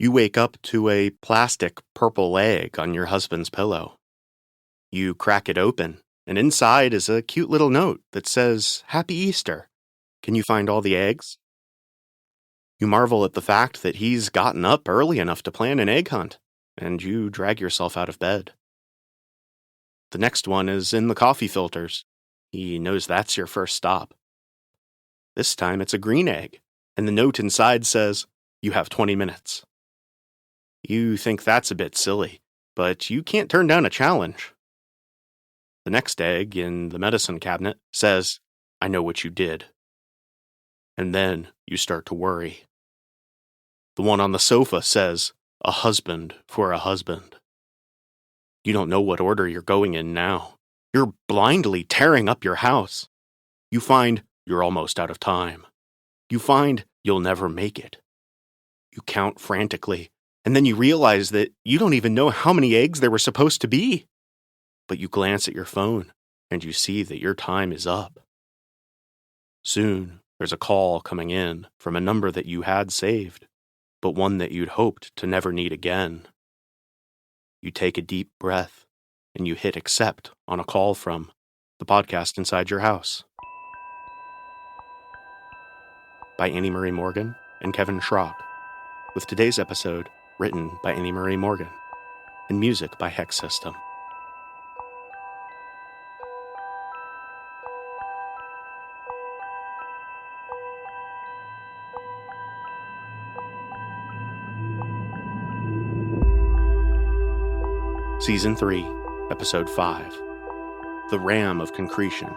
You wake up to a plastic purple egg on your husband's pillow. You crack it open, and inside is a cute little note that says, "Happy Easter. Can you find all the eggs?" You marvel at the fact that he's gotten up early enough to plan an egg hunt, and you drag yourself out of bed. The next one is in the coffee filters. He knows that's your first stop. This time it's a green egg, and the note inside says, "You have 20 minutes." You think that's a bit silly, but you can't turn down a challenge. The next egg in the medicine cabinet says, "I know what you did." And then you start to worry. The one on the sofa says, "A husband for a husband." You don't know what order you're going in now. You're blindly tearing up your house. You find you're almost out of time. You find you'll never make it. You count frantically, and then you realize that you don't even know how many eggs there were supposed to be. But you glance at your phone, and you see that your time is up. Soon, there's a call coming in from a number that you had saved, but one that you'd hoped to never need again. You take a deep breath, and you hit accept on a call from the podcast inside your house. By Annie Marie Morgan and Kevin Schrock, with today's episode written by Annie Marie Morgan, and music by Hex System. Season 3, Episode 5, The Ram of Concretion.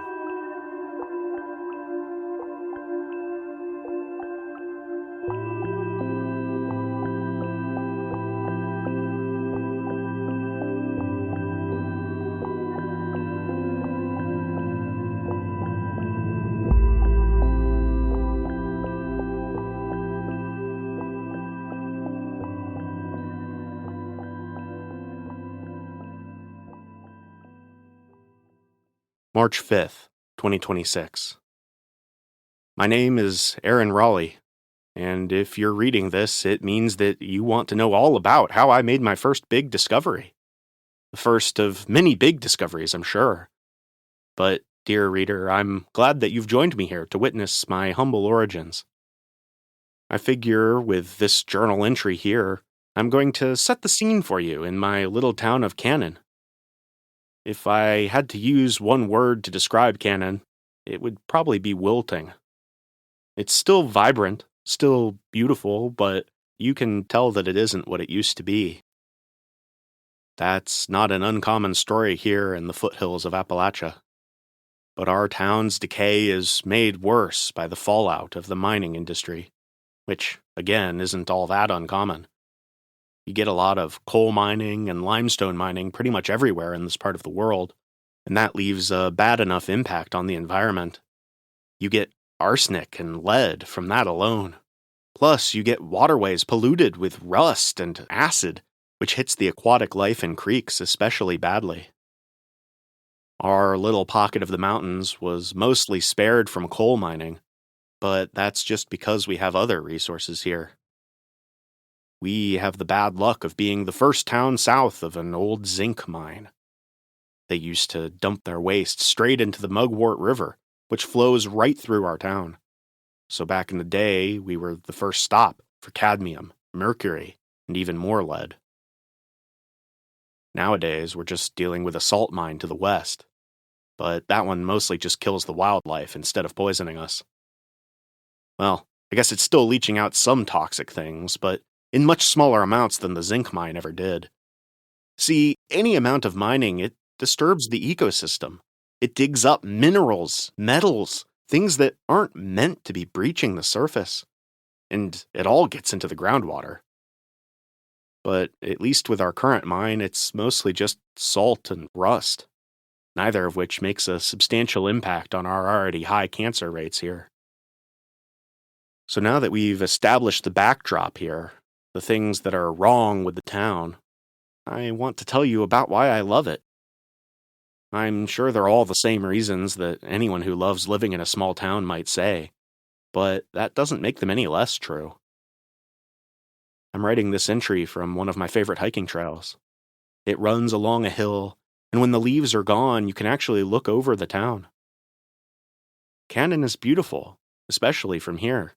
March 5th, 2026. My name is Aaron Raleigh, and if you're reading this, it means that you want to know all about how I made my first big discovery. The first of many big discoveries, I'm sure. But, dear reader, I'm glad that you've joined me here to witness my humble origins. I figure with this journal entry here, I'm going to set the scene for you in my little town of Cannon. If I had to use one word to describe Cannon, it would probably be wilting. It's still vibrant, still beautiful, but you can tell that it isn't what it used to be. That's not an uncommon story here in the foothills of Appalachia. But our town's decay is made worse by the fallout of the mining industry, which, again, isn't all that uncommon. You get a lot of coal mining and limestone mining pretty much everywhere in this part of the world, and that leaves a bad enough impact on the environment. You get arsenic and lead from that alone. Plus, you get waterways polluted with rust and acid, which hits the aquatic life in creeks especially badly. Our little pocket of the mountains was mostly spared from coal mining, but that's just because we have other resources here. We have the bad luck of being the first town south of an old zinc mine. They used to dump their waste straight into the Mugwort River, which flows right through our town. So back in the day, we were the first stop for cadmium, mercury, and even more lead. Nowadays, we're just dealing with a salt mine to the west, but that one mostly just kills the wildlife instead of poisoning us. Well, I guess it's still leaching out some toxic things, but in much smaller amounts than the zinc mine ever did. See, any amount of mining, it disturbs the ecosystem. It digs up minerals, metals, things that aren't meant to be breaching the surface. And it all gets into the groundwater. But at least with our current mine, it's mostly just salt and rust, neither of which makes a substantial impact on our already high cancer rates here. So now that we've established the backdrop here, the things that are wrong with the town, I want to tell you about why I love it. I'm sure they're all the same reasons that anyone who loves living in a small town might say, but that doesn't make them any less true. I'm writing this entry from one of my favorite hiking trails. It runs along a hill, and when the leaves are gone, you can actually look over the town. Cannon is beautiful, especially from here.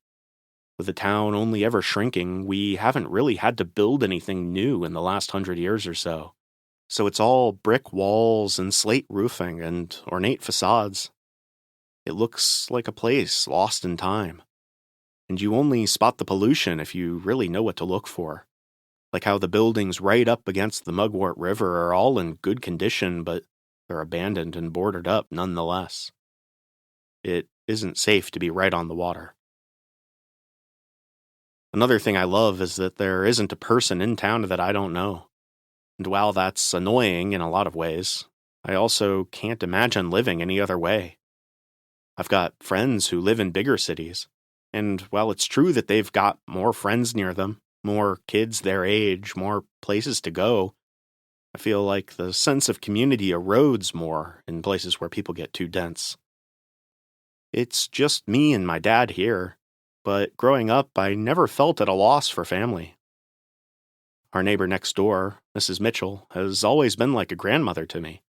With the town only ever shrinking, we haven't really had to build anything new in the last 100 years or so. So it's all brick walls and slate roofing and ornate facades. It looks like a place lost in time. And you only spot the pollution if you really know what to look for. Like how the buildings right up against the Mugwort River are all in good condition, but they're abandoned and boarded up nonetheless. It isn't safe to be right on the water. Another thing I love is that there isn't a person in town that I don't know. And while that's annoying in a lot of ways, I also can't imagine living any other way. I've got friends who live in bigger cities, and while it's true that they've got more friends near them, more kids their age, more places to go, I feel like the sense of community erodes more in places where people get too dense. It's just me and my dad here, but growing up, I never felt at a loss for family. Our neighbor next door, Mrs. Mitchell, has always been like a grandmother to me.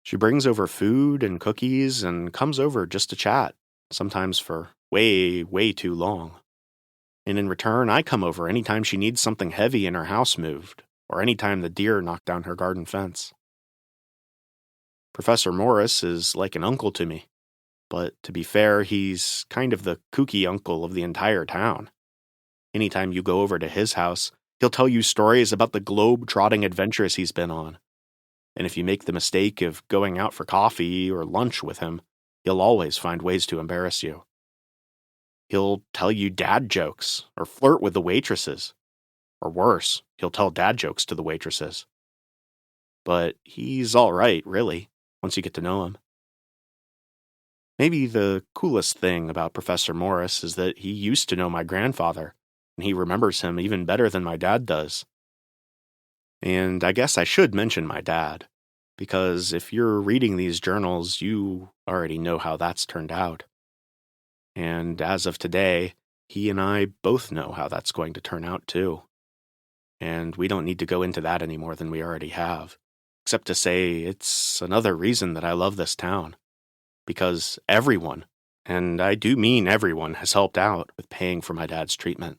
She brings over food and cookies and comes over just to chat, sometimes for way, way too long. And in return, I come over anytime she needs something heavy in her house moved, or anytime the deer knock down her garden fence. Professor Morris is like an uncle to me, but to be fair, he's kind of the kooky uncle of the entire town. Anytime you go over to his house, he'll tell you stories about the globe-trotting adventures he's been on. And if you make the mistake of going out for coffee or lunch with him, he'll always find ways to embarrass you. He'll tell you dad jokes, or flirt with the waitresses. Or worse, he'll tell dad jokes to the waitresses. But he's all right, really, once you get to know him. Maybe the coolest thing about Professor Morris is that he used to know my grandfather, and he remembers him even better than my dad does. And I guess I should mention my dad, because if you're reading these journals, you already know how that's turned out. And as of today, he and I both know how that's going to turn out too. And we don't need to go into that any more than we already have, except to say it's another reason that I love this town. Because everyone, and I do mean everyone, has helped out with paying for my dad's treatment.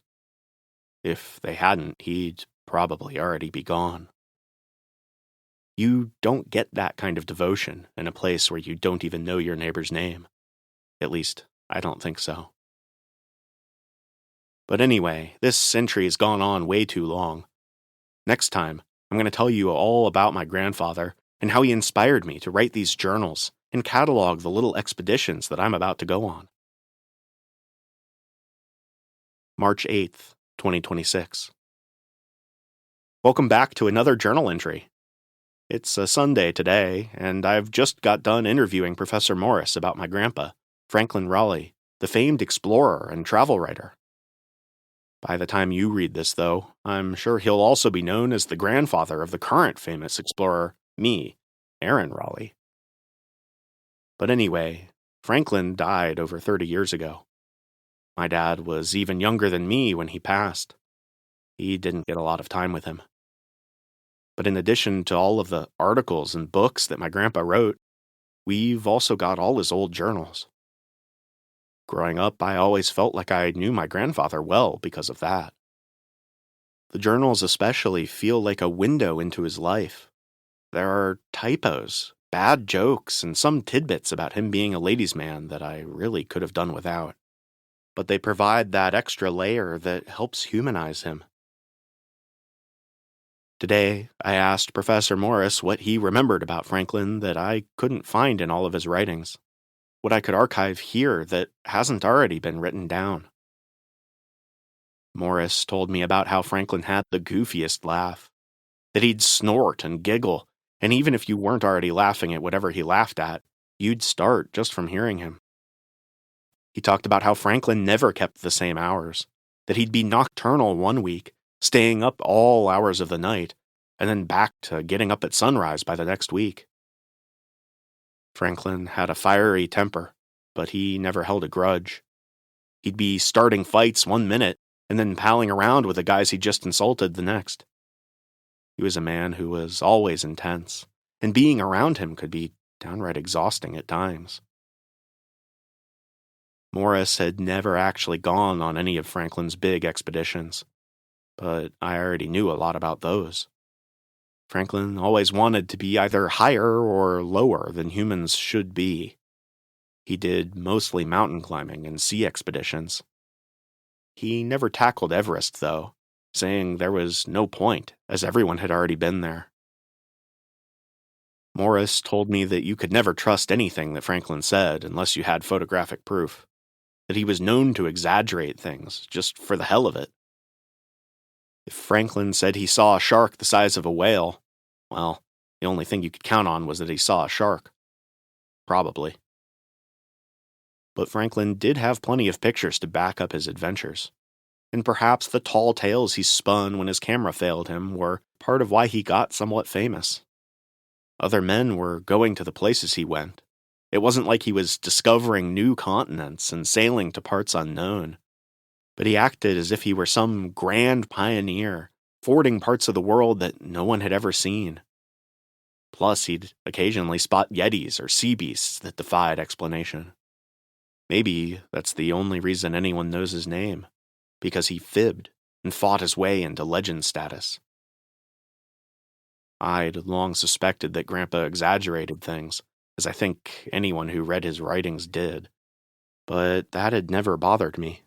If they hadn't, he'd probably already be gone. You don't get that kind of devotion in a place where you don't even know your neighbor's name. At least, I don't think so. But anyway, this entry has gone on way too long. Next time, I'm going to tell you all about my grandfather and how he inspired me to write these journals and catalog the little expeditions that I'm about to go on. March 8th, 2026. Welcome back to another journal entry. It's a Sunday today, and I've just got done interviewing Professor Morris about my grandpa, Franklin Raleigh, the famed explorer and travel writer. By the time you read this, though, I'm sure he'll also be known as the grandfather of the current famous explorer, me, Aaron Raleigh. But anyway, Franklin died over 30 years ago. My dad was even younger than me when he passed. He didn't get a lot of time with him. But in addition to all of the articles and books that my grandpa wrote, we've also got all his old journals. Growing up, I always felt like I knew my grandfather well because of that. The journals especially feel like a window into his life. There are typos, bad jokes, and some tidbits about him being a ladies' man that I really could have done without. But they provide that extra layer that helps humanize him. Today, I asked Professor Morris what he remembered about Franklin that I couldn't find in all of his writings, what I could archive here that hasn't already been written down. Morris told me about how Franklin had the goofiest laugh, that he'd snort and giggle, and even if you weren't already laughing at whatever he laughed at, you'd start just from hearing him. He talked about how Franklin never kept the same hours, that he'd be nocturnal one week, staying up all hours of the night, and then back to getting up at sunrise by the next week. Franklin had a fiery temper, but he never held a grudge. He'd be starting fights one minute, and then palling around with the guys he just insulted the next. He was a man who was always intense, and being around him could be downright exhausting at times. Morris had never actually gone on any of Franklin's big expeditions, but I already knew a lot about those. Franklin always wanted to be either higher or lower than humans should be. He did mostly mountain climbing and sea expeditions. He never tackled Everest, though, saying there was no point, as everyone had already been there. Morris told me that you could never trust anything that Franklin said unless you had photographic proof, that he was known to exaggerate things just for the hell of it. If Franklin said he saw a shark the size of a whale, well, the only thing you could count on was that he saw a shark. Probably. But Franklin did have plenty of pictures to back up his adventures. And perhaps the tall tales he spun when his camera failed him were part of why he got somewhat famous. Other men were going to the places he went. It wasn't like he was discovering new continents and sailing to parts unknown. But he acted as if he were some grand pioneer, fording parts of the world that no one had ever seen. Plus, he'd occasionally spot yetis or sea beasts that defied explanation. Maybe that's the only reason anyone knows his name, because he fibbed and fought his way into legend status. I'd long suspected that Grandpa exaggerated things, as I think anyone who read his writings did. But that had never bothered me.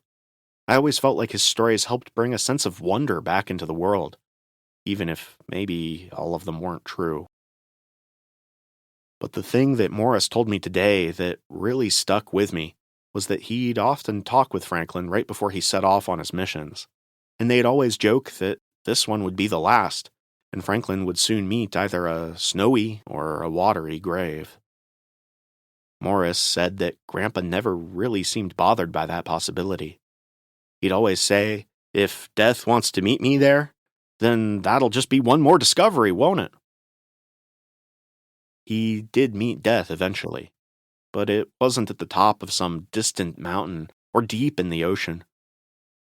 I always felt like his stories helped bring a sense of wonder back into the world, even if maybe all of them weren't true. But the thing that Morris told me today that really stuck with me was that he'd often talk with Franklin right before he set off on his missions, and they'd always joke that this one would be the last, and Franklin would soon meet either a snowy or a watery grave. Morris said that Grandpa never really seemed bothered by that possibility. He'd always say, "If death wants to meet me there, then that'll just be one more discovery, won't it?" He did meet death eventually, but it wasn't at the top of some distant mountain or deep in the ocean.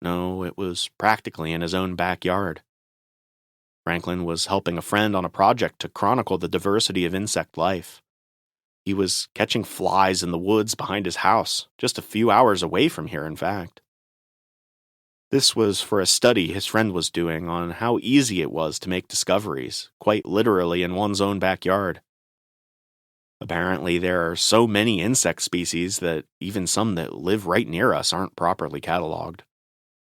No, it was practically in his own backyard. Franklin was helping a friend on a project to chronicle the diversity of insect life. He was catching flies in the woods behind his house, just a few hours away from here, in fact. This was for a study his friend was doing on how easy it was to make discoveries, quite literally in one's own backyard. Apparently, there are so many insect species that even some that live right near us aren't properly cataloged.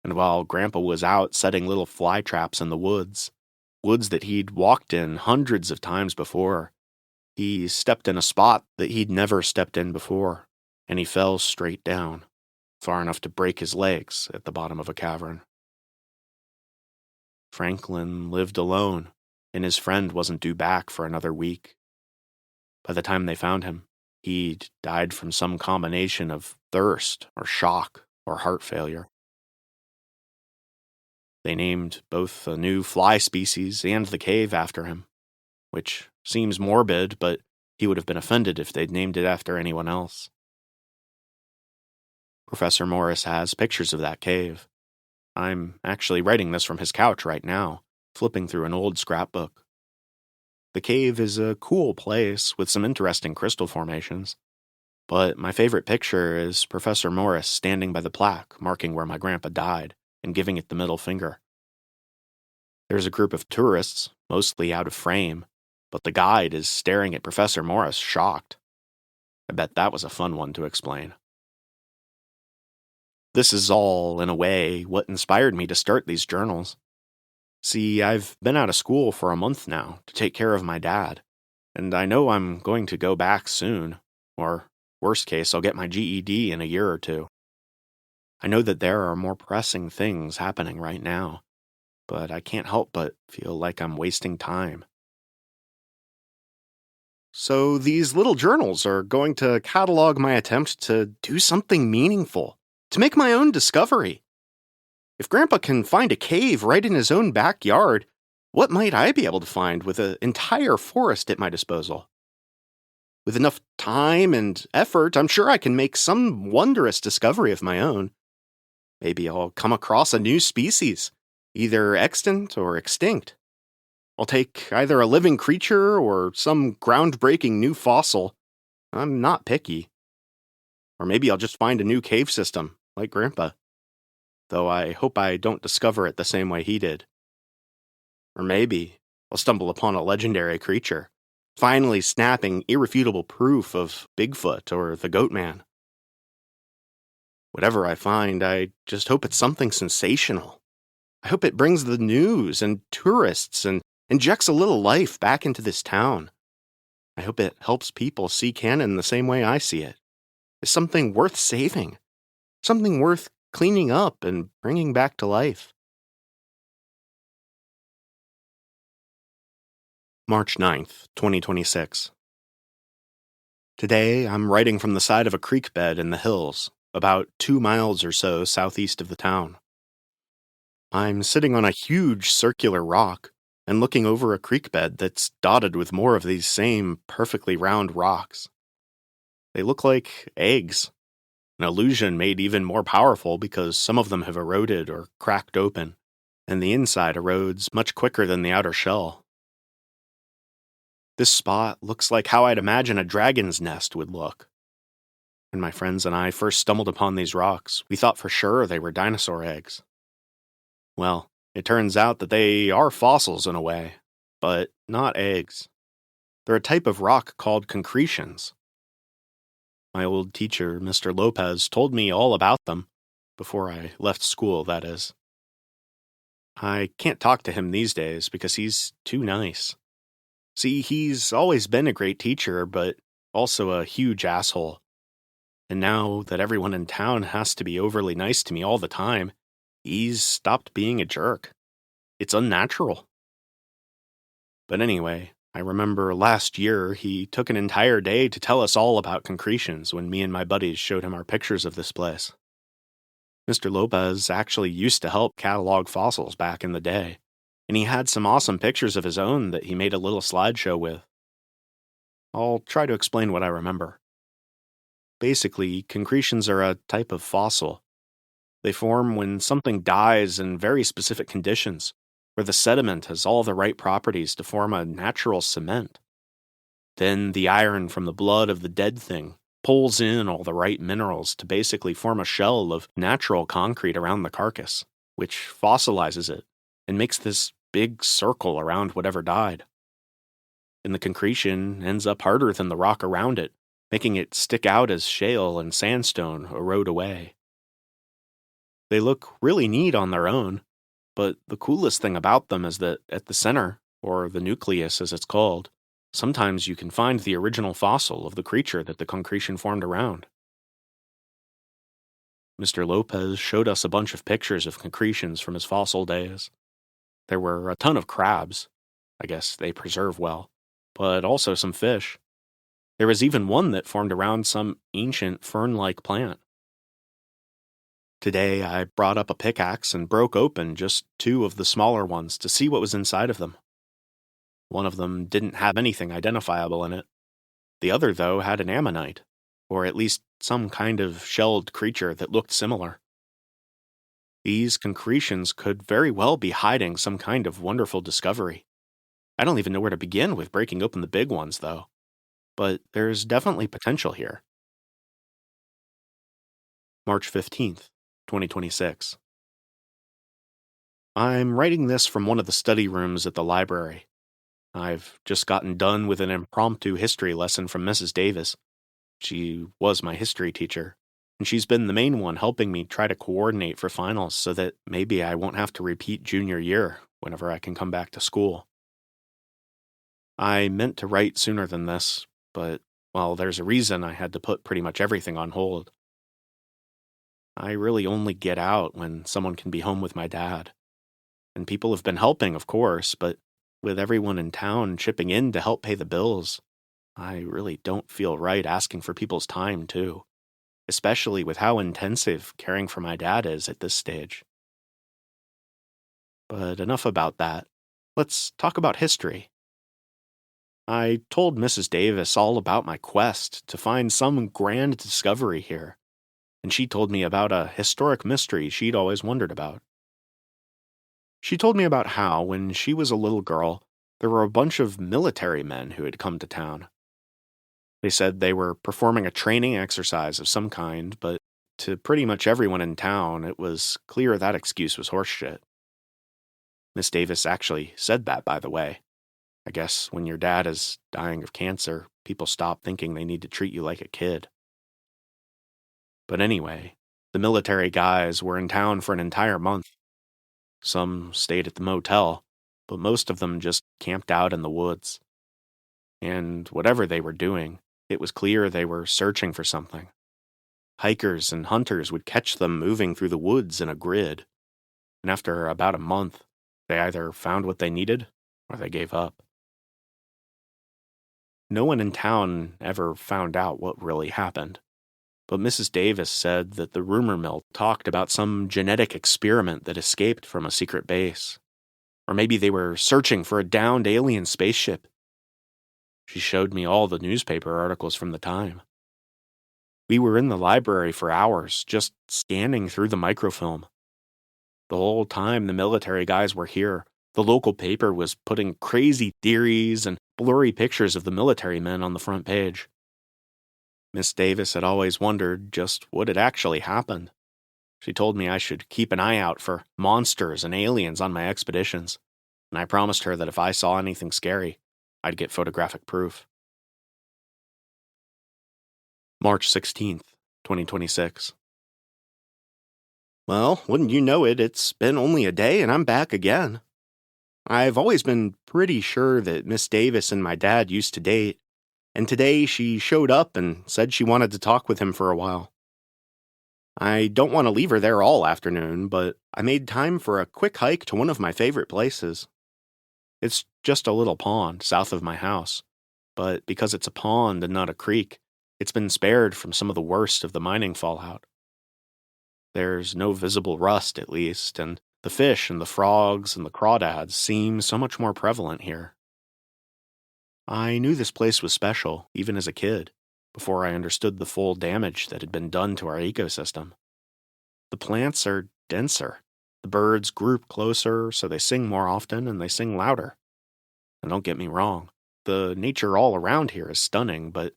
And while Grandpa was out setting little fly traps in the woods that he'd walked in hundreds of times before, he stepped in a spot that he'd never stepped in before, and he fell straight down, far enough to break his legs at the bottom of a cavern. Franklin lived alone, and his friend wasn't due back for another week. By the time they found him, he'd died from some combination of thirst or shock or heart failure. They named both a new fly species and the cave after him, which seems morbid, but he would have been offended if they'd named it after anyone else. Professor Morris has pictures of that cave. I'm actually writing this from his couch right now, flipping through an old scrapbook. The cave is a cool place with some interesting crystal formations, but my favorite picture is Professor Morris standing by the plaque marking where my grandpa died and giving it the middle finger. There's a group of tourists, mostly out of frame, but the guide is staring at Professor Morris shocked. I bet that was a fun one to explain. This is all, in a way, what inspired me to start these journals. See, I've been out of school for a month now to take care of my dad, and I know I'm going to go back soon, or, worst case, I'll get my GED in a year or two. I know that there are more pressing things happening right now, but I can't help but feel like I'm wasting time. So these little journals are going to catalog my attempt to do something meaningful, to make my own discovery. If Grandpa can find a cave right in his own backyard, what might I be able to find with an entire forest at my disposal? With enough time and effort, I'm sure I can make some wondrous discovery of my own. Maybe I'll come across a new species, either extant or extinct. I'll take either a living creature or some groundbreaking new fossil. I'm not picky. Or maybe I'll just find a new cave system, like Grandpa. Though I hope I don't discover it the same way he did. Or maybe I'll stumble upon a legendary creature, finally snapping irrefutable proof of Bigfoot or the Goat Man. Whatever I find, I just hope it's something sensational. I hope it brings the news and tourists and injects a little life back into this town. I hope it helps people see Cannon the same way I see it. It's something worth saving, something worth cleaning up and bringing back to life. March 9th, 2026. Today, I'm writing from the side of a creek bed in the hills, about 2 miles or so southeast of the town. I'm sitting on a huge circular rock and looking over a creek bed that's dotted with more of these same perfectly round rocks. They look like eggs, an illusion made even more powerful because some of them have eroded or cracked open, and the inside erodes much quicker than the outer shell. This spot looks like how I'd imagine a dragon's nest would look. When my friends and I first stumbled upon these rocks, we thought for sure they were dinosaur eggs. Well, it turns out that they are fossils in a way, but not eggs. They're a type of rock called concretions. My old teacher, Mr. Lopez, told me all about them, before I left school, that is. I can't talk to him these days because he's too nice. See, he's always been a great teacher, but also a huge asshole. And now that everyone in town has to be overly nice to me all the time, he's stopped being a jerk. It's unnatural. But anyway, I remember last year he took an entire day to tell us all about concretions when me and my buddies showed him our pictures of this place. Mr. Lopez actually used to help catalog fossils back in the day, and he had some awesome pictures of his own that he made a little slideshow with. I'll try to explain what I remember. Basically, concretions are a type of fossil. They form when something dies in very specific conditions, where the sediment has all the right properties to form a natural cement. Then the iron from the blood of the dead thing pulls in all the right minerals to basically form a shell of natural concrete around the carcass, which fossilizes it and makes this big circle around whatever died. And the concretion ends up harder than the rock around it, making it stick out as shale and sandstone erode away. They look really neat on their own, but the coolest thing about them is that at the center, or the nucleus as it's called, sometimes you can find the original fossil of the creature that the concretion formed around. Mr. Lopez showed us a bunch of pictures of concretions from his fossil days. There were a ton of crabs. I guess they preserve well, but also some fish. There was even one that formed around some ancient fern-like plant. Today, I brought up a pickaxe and broke open just 2 of the smaller ones to see what was inside of them. One of them didn't have anything identifiable in it. The other, though, had an ammonite, or at least some kind of shelled creature that looked similar. These concretions could very well be hiding some kind of wonderful discovery. I don't even know where to begin with breaking open the big ones, though. But there's definitely potential here. March 15th, 2026. I'm writing this from one of the study rooms at the library. I've just gotten done with an impromptu history lesson from Mrs. Davis. She was my history teacher, and she's been the main one helping me try to coordinate for finals so that maybe I won't have to repeat junior year whenever I can come back to school. I meant to write sooner than this, but, well, there's a reason I had to put pretty much everything on hold. I really only get out when someone can be home with my dad. And people have been helping, of course, but with everyone in town chipping in to help pay the bills, I really don't feel right asking for people's time, too. Especially with how intensive caring for my dad is at this stage. But enough about that. Let's talk about history. I told Mrs. Davis all about my quest to find some grand discovery here. and she told me about a historic mystery she'd always wondered about. She told me about how, when she was a little girl, there were a bunch of military men who had come to town. They said they were performing a training exercise of some kind, but to pretty much everyone in town, it was clear that excuse was horseshit. Miss Davis actually said that, by the way. I guess when your dad is dying of cancer, people stop thinking they need to treat you like a kid. But anyway, the military guys were in town for an entire month. Some stayed at the motel, but most of them just camped out in the woods. And whatever they were doing, it was clear they were searching for something. Hikers and hunters would catch them moving through the woods in a grid, and after about a month, they either found what they needed or they gave up. No one in town ever found out what really happened, but Mrs. Davis said that the rumor mill talked about some genetic experiment that escaped from a secret base. Or maybe they were searching for a downed alien spaceship. She showed me all the newspaper articles from the time. We were in the library for hours, just scanning through the microfilm. The whole time the military guys were here, the local paper was putting crazy theories and blurry pictures of the military men on the front page. Miss Davis had always wondered just what had actually happened. She told me I should keep an eye out for monsters and aliens on my expeditions, and I promised her that if I saw anything scary, I'd get photographic proof. March 16th, 2026. Well, wouldn't you know it, it's been only a day and I'm back again. I've always been pretty sure that Miss Davis and my dad used to date, and today she showed up and said she wanted to talk with him for a while. I don't want to leave her there all afternoon, but I made time for a quick hike to one of my favorite places. It's just a little pond south of my house, but because it's a pond and not a creek, it's been spared from some of the worst of the mining fallout. There's no visible rust, at least, and the fish and the frogs and the crawdads seem so much more prevalent here. I knew this place was special, even as a kid, before I understood the full damage that had been done to our ecosystem. The plants are denser. The birds group closer, so they sing more often and they sing louder. And don't get me wrong, the nature all around here is stunning, but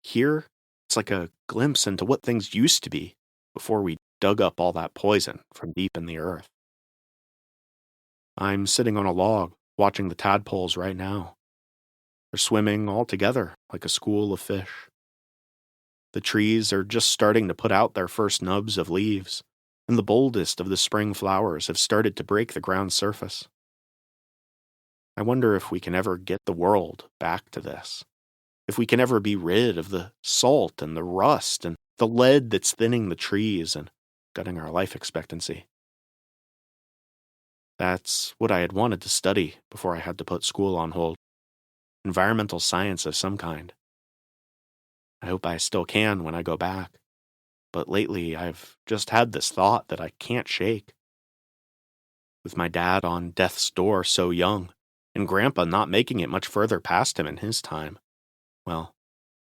here, it's like a glimpse into what things used to be before we dug up all that poison from deep in the earth. I'm sitting on a log, watching the tadpoles right now. They're swimming all together like a school of fish. The trees are just starting to put out their first nubs of leaves, and the boldest of the spring flowers have started to break the ground surface. I wonder if we can ever get the world back to this. If we can ever be rid of the salt and the rust and the lead that's thinning the trees and gutting our life expectancy. That's what I had wanted to study before I had to put school on hold. Environmental science of some kind. I hope I still can when I go back. But lately, I've just had this thought that I can't shake. With my dad on death's door so young, and Grandpa not making it much further past him in his time, well,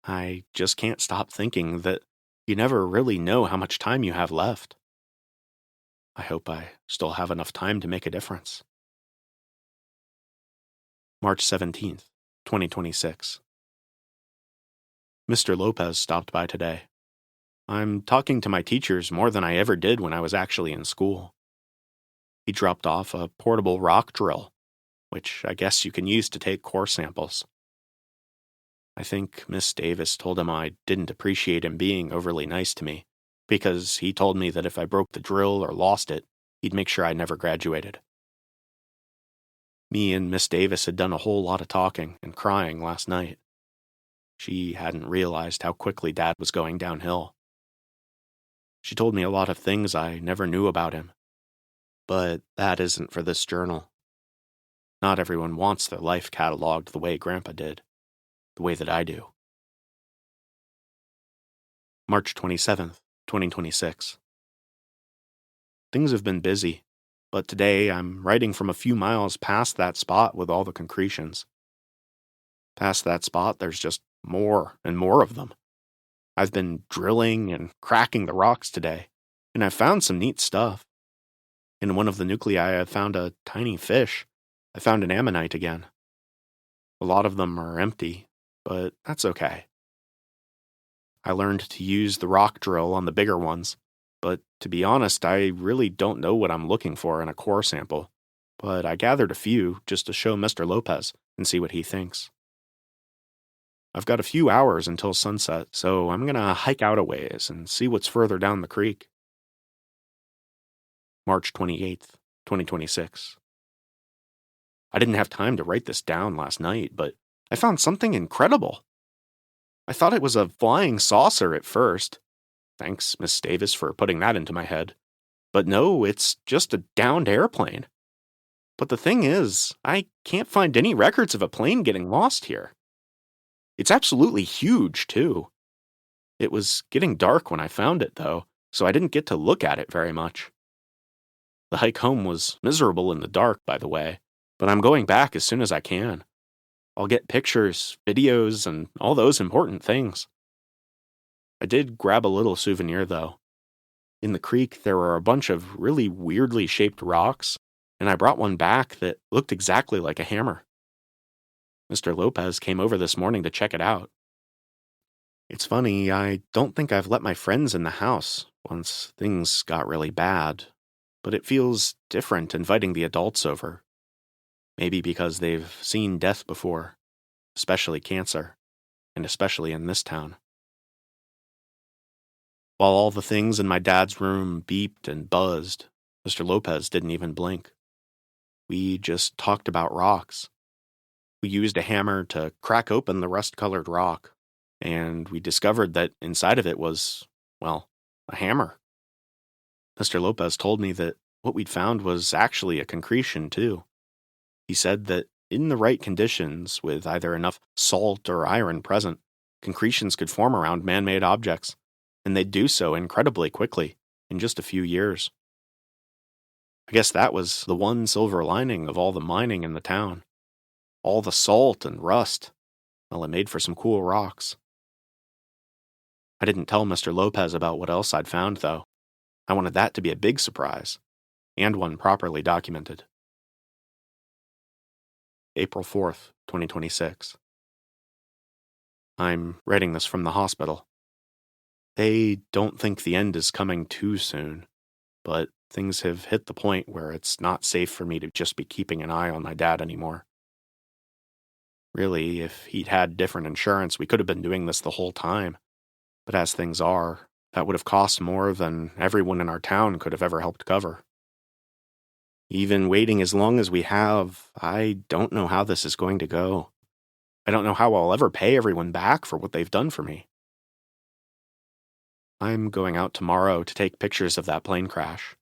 I just can't stop thinking that you never really know how much time you have left. I hope I still have enough time to make a difference. March 17th, 2026. Mr. Lopez stopped by today. I'm talking to my teachers more than I ever did when I was actually in school. He dropped off a portable rock drill, which I guess you can use to take core samples. I think Miss Davis told him I didn't appreciate him being overly nice to me, because he told me that if I broke the drill or lost it, he'd make sure I never graduated. Me and Miss Davis had done a whole lot of talking and crying last night. She hadn't realized how quickly Dad was going downhill. She told me a lot of things I never knew about him. But that isn't for this journal. Not everyone wants their life cataloged the way Grandpa did, the way that I do. March 27th, 2026. Things have been busy, but today I'm writing from a few miles past that spot with all the concretions. Past that spot, there's just more and more of them. I've been drilling and cracking the rocks today, and I've found some neat stuff. In one of the nuclei, I found a tiny fish. I found an ammonite again. A lot of them are empty, but that's okay. I learned to use the rock drill on the bigger ones, but to be honest, I really don't know what I'm looking for in a core sample. But I gathered a few just to show Mr. Lopez and see what he thinks. I've got a few hours until sunset, so I'm gonna hike out a ways and see what's further down the creek. March 28th, 2026. I didn't have time to write this down last night, but I found something incredible. I thought it was a flying saucer at first. Thanks, Miss Davis, for putting that into my head. But no, it's just a downed airplane. But the thing is, I can't find any records of a plane getting lost here. It's absolutely huge, too. It was getting dark when I found it, though, so I didn't get to look at it very much. The hike home was miserable in the dark, by the way, but I'm going back as soon as I can. I'll get pictures, videos, and all those important things. I did grab a little souvenir, though. In the creek, there were a bunch of really weirdly shaped rocks, and I brought one back that looked exactly like a hammer. Mr. Lopez came over this morning to check it out. It's funny, I don't think I've let my friends in the house once things got really bad, but it feels different inviting the adults over. Maybe because they've seen death before, especially cancer, and especially in this town. While all the things in my dad's room beeped and buzzed, Mr. Lopez didn't even blink. We just talked about rocks. We used a hammer to crack open the rust-colored rock, and we discovered that inside of it was, well, a hammer. Mr. Lopez told me that what we'd found was actually a concretion, too. He said that in the right conditions, with either enough salt or iron present, concretions could form around man-made objects, and they'd do so incredibly quickly, in just a few years. I guess that was the one silver lining of all the mining in the town. All the salt and rust. Well, it made for some cool rocks. I didn't tell Mr. Lopez about what else I'd found, though. I wanted that to be a big surprise, and one properly documented. April 4th, 2026. I'm writing this from the hospital. They don't think the end is coming too soon, but things have hit the point where it's not safe for me to just be keeping an eye on my dad anymore. Really, if he'd had different insurance, we could have been doing this the whole time. But as things are, that would have cost more than everyone in our town could have ever helped cover. Even waiting as long as we have, I don't know how this is going to go. I don't know how I'll ever pay everyone back for what they've done for me. I'm going out tomorrow to take pictures of that plane crash,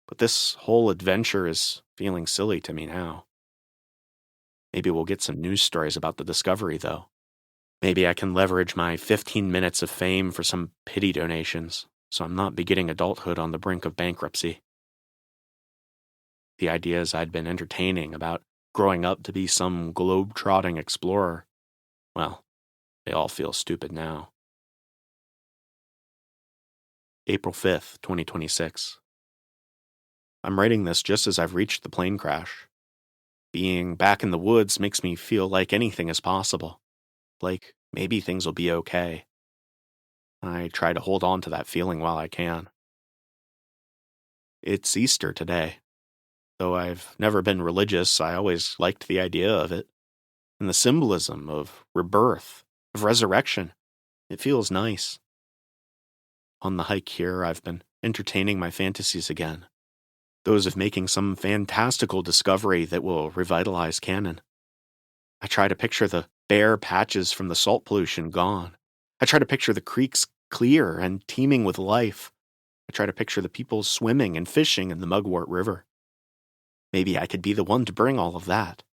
but this whole adventure is feeling silly to me now. Maybe we'll get some news stories about the discovery, though. Maybe I can leverage my 15 minutes of fame for some pity donations, so I'm not beginning adulthood on the brink of bankruptcy. The ideas I'd been entertaining about growing up to be some globe-trotting explorer, well, they all feel stupid now. April 5th, 2026. I'm writing this just as I've reached the plane crash. Being back in the woods makes me feel like anything is possible. Like maybe things will be okay. I try to hold on to that feeling while I can. It's Easter today. Though I've never been religious, I always liked the idea of it. And the symbolism of rebirth, of resurrection. It feels nice. On the hike here, I've been entertaining my fantasies again. Those of making some fantastical discovery that will revitalize Cannon. I try to picture the bare patches from the salt pollution gone. I try to picture the creeks clear and teeming with life. I try to picture the people swimming and fishing in the Mugwort River. Maybe I could be the one to bring all of that.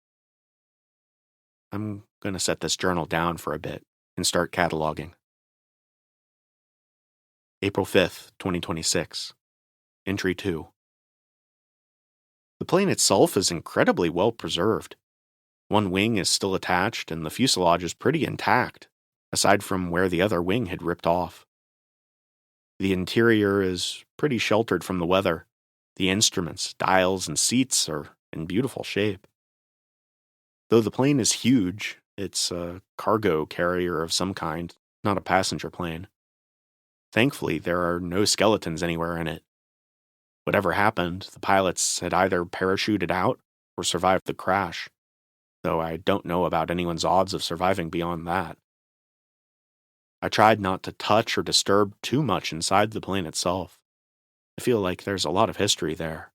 I'm going to set this journal down for a bit and start cataloging. April 5th, 2026. Entry 2. The plane itself is incredibly well preserved. One wing is still attached and the fuselage is pretty intact. aside from where the other wing had ripped off. The interior is pretty sheltered from the weather. The instruments, dials, and seats are in beautiful shape. Though the plane is huge, it's a cargo carrier of some kind, not a passenger plane. Thankfully, there are no skeletons anywhere in it. Whatever happened, the pilots had either parachuted out or survived the crash, though I don't know about anyone's odds of surviving beyond that. I tried not to touch or disturb too much inside the plane itself. I feel like there's a lot of history there.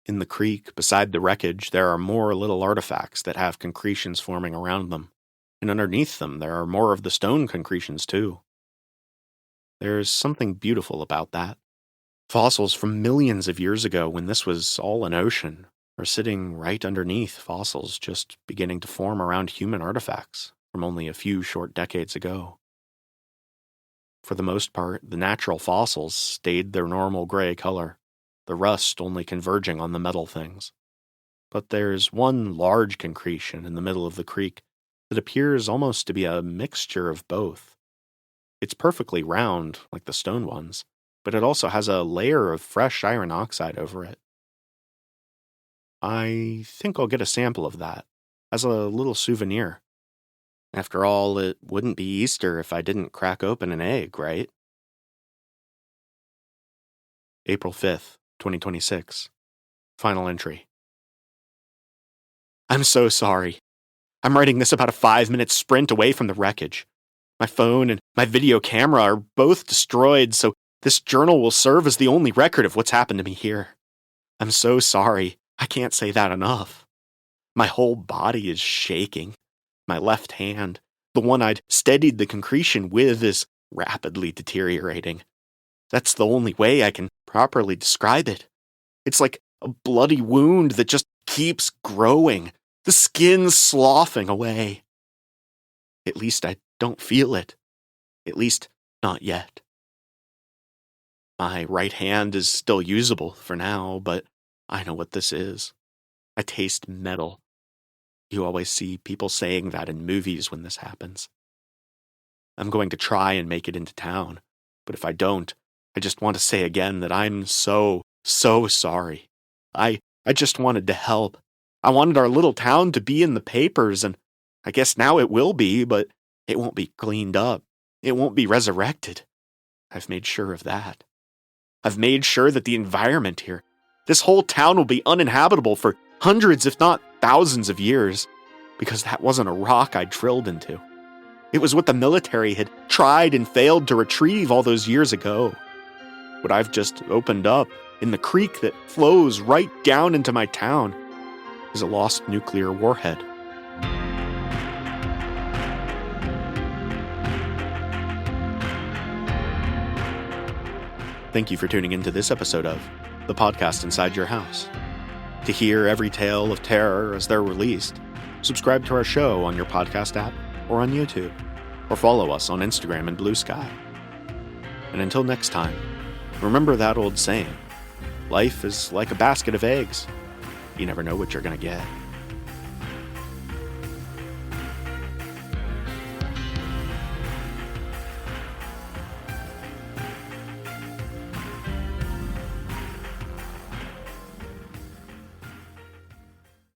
In the creek, beside the wreckage, there are more little artifacts that have concretions forming around them, and underneath them there are more of the stone concretions too. There's something beautiful about that. Fossils from millions of years ago, when this was all an ocean, are sitting right underneath fossils just beginning to form around human artifacts from only a few short decades ago. For the most part, the natural fossils stayed their normal gray color, the rust only converging on the metal things. But there's one large concretion in the middle of the creek that appears almost to be a mixture of both. It's perfectly round, like the stone ones, but it also has a layer of fresh iron oxide over it. I think I'll get a sample of that, as a little souvenir. After all, it wouldn't be Easter if I didn't crack open an egg, right? April 5th, 2026. Final entry. I'm so sorry. I'm writing this about a 5-minute sprint away from the wreckage. My phone and my video camera are both destroyed, so this journal will serve as the only record of what's happened to me here. I'm so sorry. I can't say that enough. My whole body is shaking. My left hand, the one I'd steadied the concretion with, is rapidly deteriorating. That's the only way I can properly describe it. It's like a bloody wound that just keeps growing, the skin sloughing away. At least I don't feel it. At least, not yet. My right hand is still usable for now, but I know what this is. I taste metal. You always see people saying that in movies when this happens. I'm going to try and make it into town, but if I don't, I just want to say again that I'm so sorry. I just wanted to help. I wanted our little town to be in the papers, and I guess now it will be, but it won't be cleaned up. It won't be resurrected. I've made sure of that. I've made sure that the environment here, this whole town, will be uninhabitable for hundreds, if not thousands of years, because that wasn't a rock I drilled into. It was what the military had tried and failed to retrieve all those years ago. What I've just opened up in the creek that flows right down into my town is a lost nuclear warhead. Thank you for tuning into this episode of The Podcast Inside Your House. To hear every tale of terror as they're released, subscribe to our show on your podcast app or on YouTube, or follow us on Instagram and Blue Sky. And until next time, remember that old saying, life is like a basket of eggs. You never know what you're going to get.